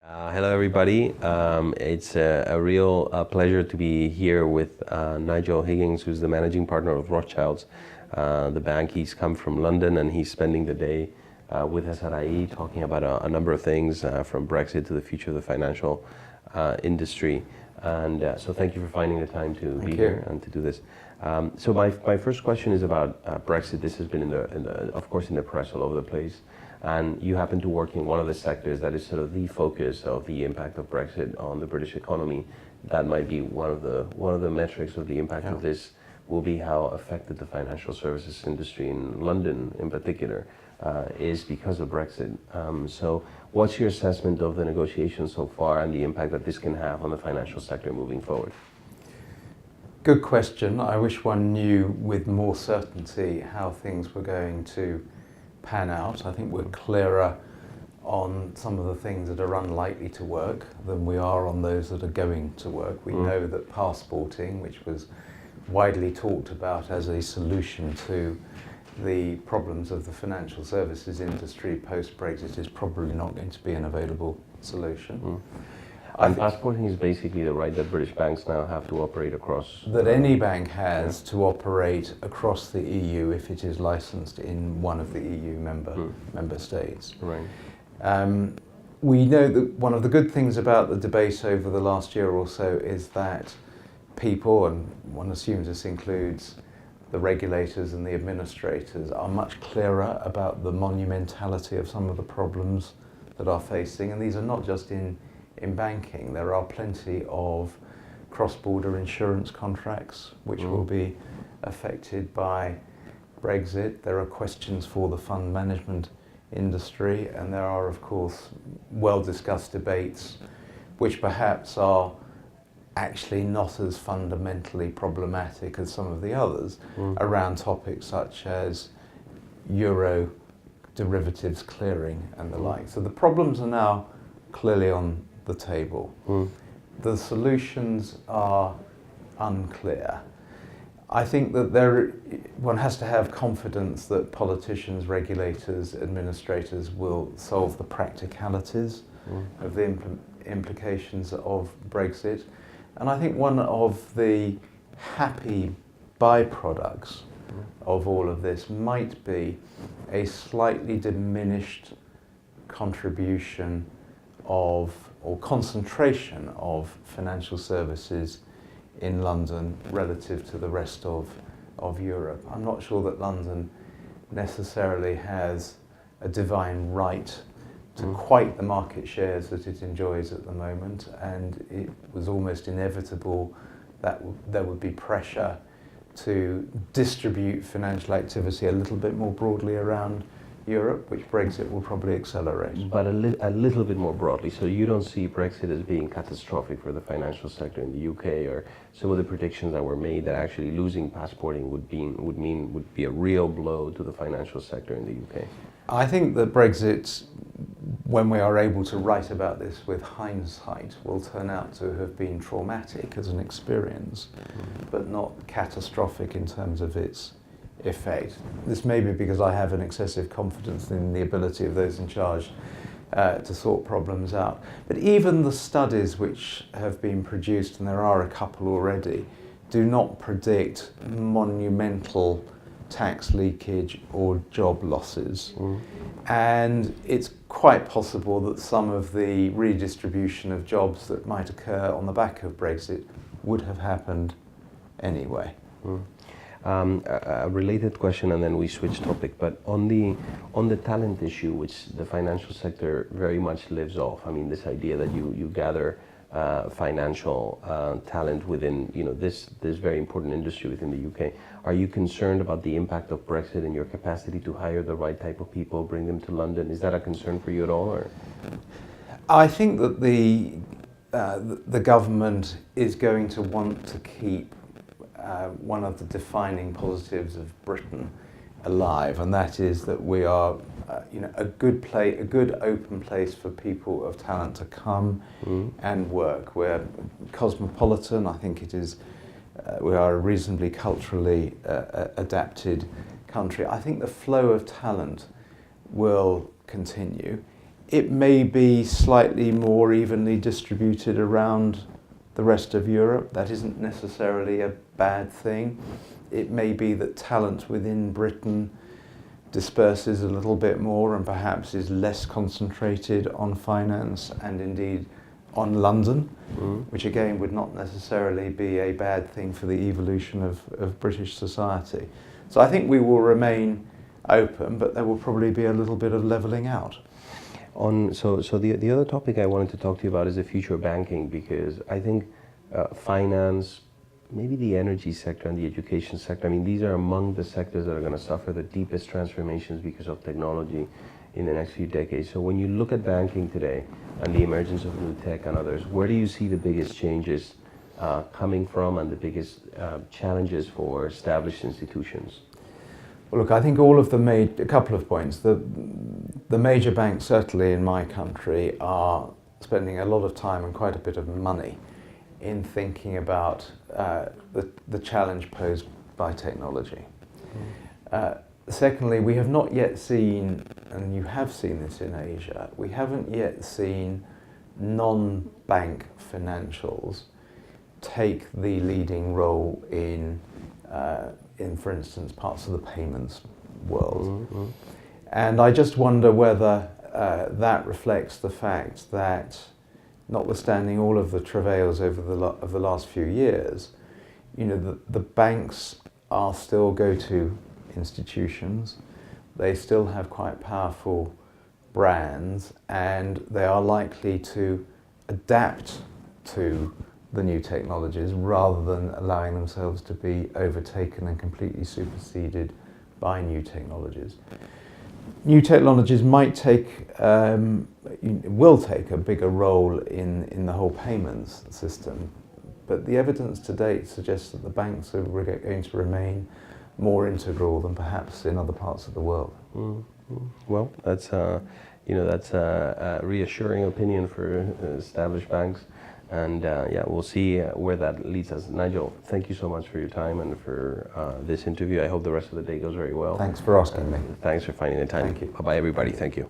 Hello, everybody. It's a real pleasure to be here with Nigel Higgins, who's the managing partner of Rothschild's, the bank. He's come from London and he's spending the day with SRI talking about a number of things from Brexit to the future of the financial industry. And so thank you for finding the time to be here and to do this. So my first question is about Brexit. This has been, of course, in the press all over the place. And you happen to work in one of the sectors that is sort of the focus of the impact of Brexit on the British economy. That might be one of the metrics of the impact of this will be how affected the financial services industry in London in particular is because of Brexit. So what's your assessment of the negotiations so far and the impact that this can have on the financial sector moving forward? Good question. I wish one knew with more certainty how things were going to pan out. I think we're clearer on some of the things that are unlikely to work than we are on those that are going to work. We know that passporting, which was widely talked about as a solution to the problems of the financial services industry post-Brexit, is probably not going to be an available solution. And passporting is basically the right that British banks now have to operate across... That any bank has to operate across the EU if it is licensed in one of the EU member states. Right. We know that one of the good things about the debate over the last year or so is that people, and one assumes this includes the regulators and the administrators, are much clearer about the monumentality of some of the problems that are facing, and these are not just in banking. There are plenty of cross-border insurance contracts which will be affected by Brexit. There are questions for the fund management industry, and there are, of course, well-discussed debates which perhaps are actually not as fundamentally problematic as some of the others around topics such as euro derivatives clearing and the like. So the problems are now clearly on the table. The solutions are unclear. I think that one has to have confidence that politicians, regulators, administrators will solve the practicalities of the implications of Brexit. And I think one of the happy byproducts of all of this might be a slightly diminished contribution of, or concentration of, financial services in London relative to the rest of Europe. I'm not sure that London necessarily has a divine right to quite the market shares that it enjoys at the moment, and it was almost inevitable that there would be pressure to distribute financial activity a little bit more broadly around Europe, which Brexit will probably accelerate. But a little bit more broadly, so you don't see Brexit as being catastrophic for the financial sector in the UK, or some of the predictions that were made that actually losing passporting would be a real blow to the financial sector in the UK? I think that Brexit, when we are able to write about this with hindsight, will turn out to have been traumatic as an experience, but not catastrophic in terms of its effect. This may be because I have an excessive confidence in the ability of those in charge to sort problems out. But even the studies which have been produced, and there are a couple already, do not predict monumental tax leakage or job losses. And it's quite possible that some of the redistribution of jobs that might occur on the back of Brexit would have happened anyway. A related question, and then we switch topic, but on the talent issue, which the financial sector very much lives off. I mean, this idea that you gather financial talent within this very important industry within the UK. Are you concerned about the impact of Brexit and your capacity to hire the right type of people, bring them to London? Is that a concern for you at all? Or? I think that the government is going to want to keep one of the defining positives of Britain alive, and that is that we are a good open place for people of talent to come and work. We're cosmopolitan. I think it is. We are a reasonably culturally adapted country. I think the flow of talent will continue. It may be slightly more evenly distributed around the rest of Europe. That isn't necessarily a bad thing. It may be that talent within Britain disperses a little bit more and perhaps is less concentrated on finance and indeed on London, which again would not necessarily be a bad thing for the evolution of British society. So I think we will remain open, but there will probably be a little bit of levelling out. So the other topic I wanted to talk to you about is the future of banking, because I think finance, maybe the energy sector and the education sector, I mean, these are among the sectors that are going to suffer the deepest transformations because of technology in the next few decades. So when you look at banking today and the emergence of new tech and others, where do you see the biggest changes coming from and the biggest challenges for established institutions? Well, look, I think all of a couple of points. The major banks, certainly in my country, are spending a lot of time and quite a bit of money in thinking about the challenge posed by technology. Secondly, we have not yet seen, and you have seen this in Asia, we haven't yet seen non-bank financials take the leading role in, for instance, parts of the payments world. And I just wonder whether that reflects the fact that, notwithstanding all of the travails over the last few years, you know, the banks are still go-to institutions. They still have quite powerful brands, and they are likely to adapt to the new technologies rather than allowing themselves to be overtaken and completely superseded by new technologies. New technologies might will take a bigger role in the whole payments system, but the evidence to date suggests that the banks are going to remain more integral than perhaps in other parts of the world. Well, that's that's a reassuring opinion for established banks, and yeah, we'll see where that leads us. Nigel, thank you so much for your time and for this interview. I hope the rest of the day goes very well. Thanks for asking me. Thanks for finding the time. Thank you. Bye-bye, everybody. Thank you.